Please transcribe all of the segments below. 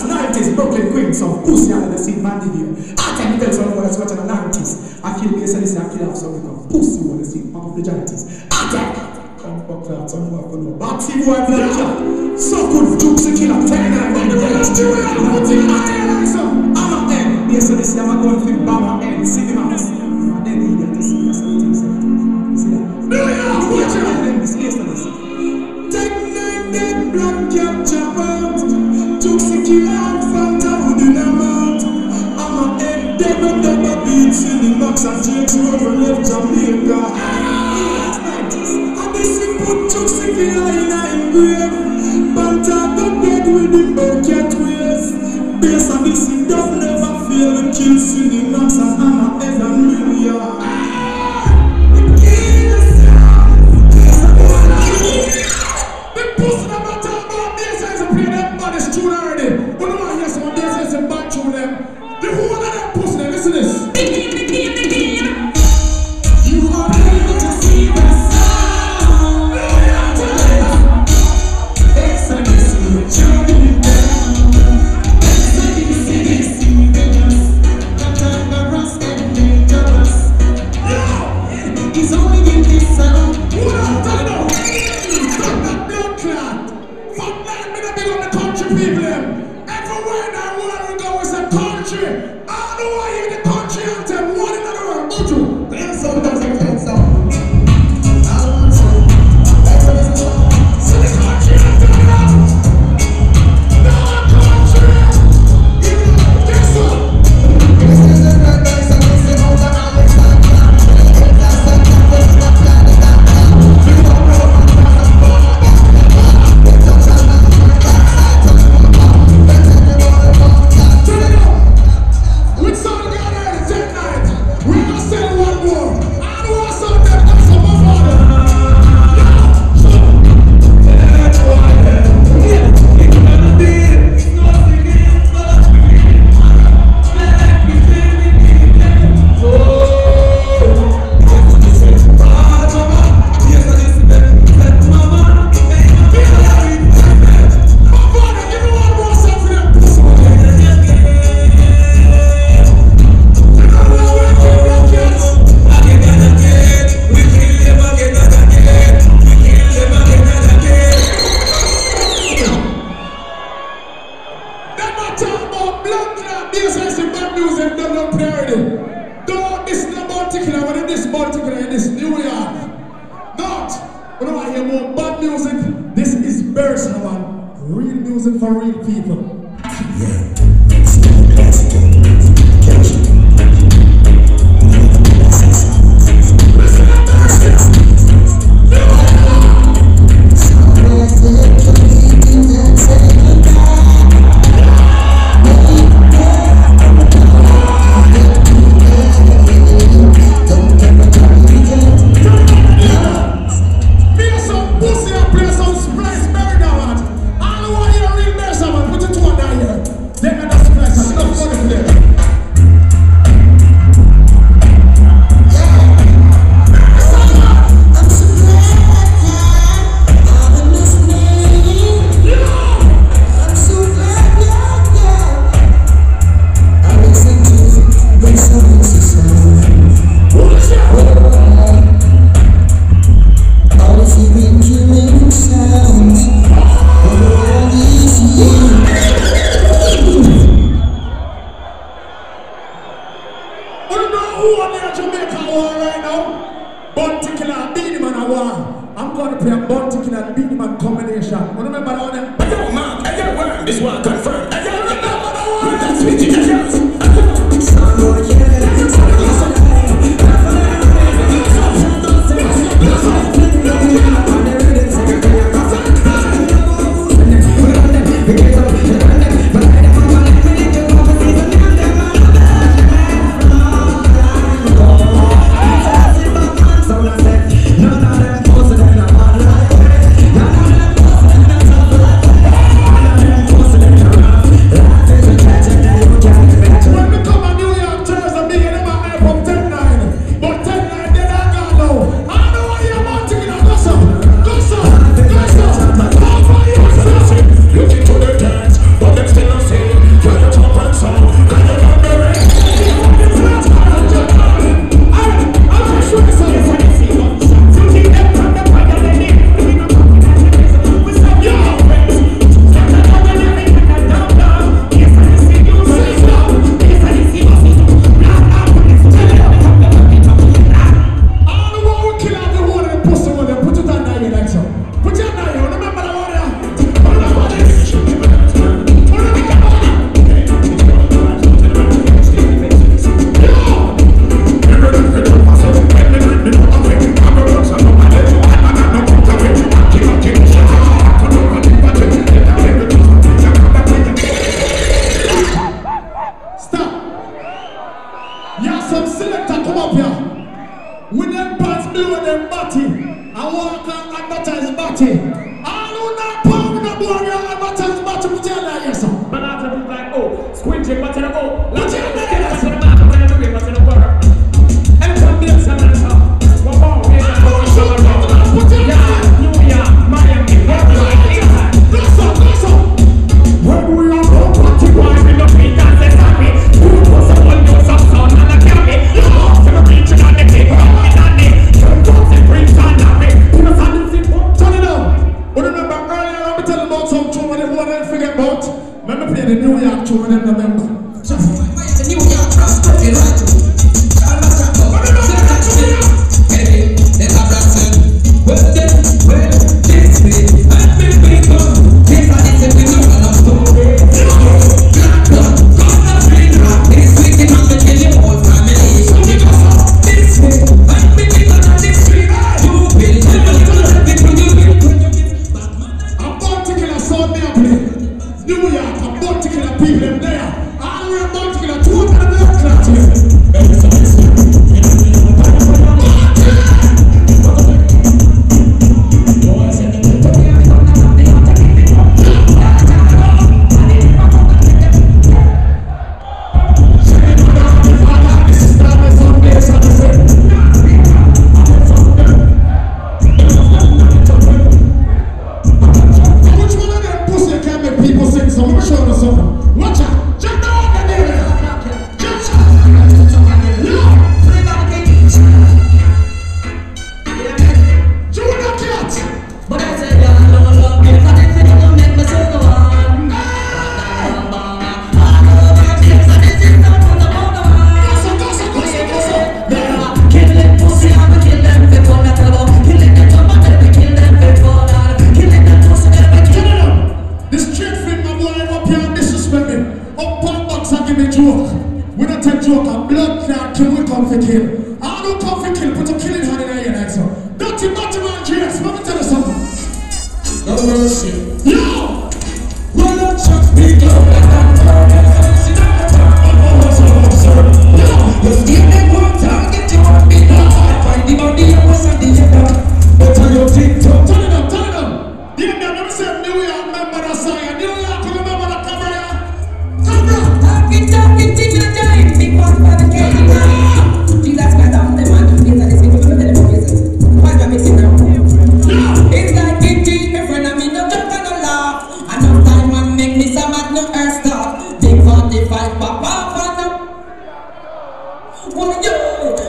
Bronx 90s, Brooklyn, Queens, some pussy out of the scene, man, here. I can tell some boys watching the 90s. I kill me, say, I kill off some pussy on the scene, pop up the giants. I can come back to some boy for no boxy boy, blood clot. So good, Dukes and killer, 10 on the dance. I'm a end. Yes, so this I'm going to think Bama end, see the mouse. And then he get to see us. See that? New York, watch out. And then this case to this. Take that black cap jump out. Dukes and killer, Fanta with the amount. I'm a end, they got double beats in the box and takes over left Jamaica. And this is put Dukes and killer in a grave. Fanta got dead with the bucket waves. Based on this, it don't never feel the kills in the max and I'm a head and million. The pussy that I'm talking about, these guys are playing that baddest tune already. We don't want to hear some of these guys and bad tune them. The whole of that pussy, listen to this. You are able to see the sound. It's a missing journey. don't forget about. Let me play the New York tune in November. The New York transport in right. We don't take joke, a blood clot kill, we come for kill. I don't come for kill, put a killing hand in your neck, so. Dirty man, GS, let me tell you something. No mercy. Yo! Run up, chuck, big up, you still make one target, you want me now. I find the body, I was at the end. But on your TikTok, turn it up. Yeah, man, let me say New York, remember that song. New York, remember that cover, yeah? Cover! Talking, take your time, big one for the game. Jesus Christ, I'm the man who plays at this video. Let me tell you about business. Why do I mix it now? It's like it, my friend, I'm in no joke and no laugh. And no time man make me some mad, no earth stop. Big 45, pop off and up. Oh yo,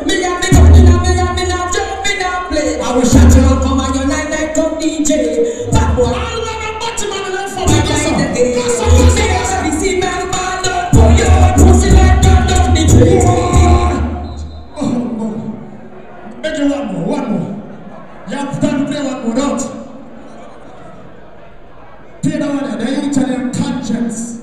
me and me coming up, me not jumping up play. I wish I could come on your night come DJ. That boy, I love a button man and for my guy. Me and me see man. Make it one more. You have time to play one more, don't? Play that one, the Italian conscience.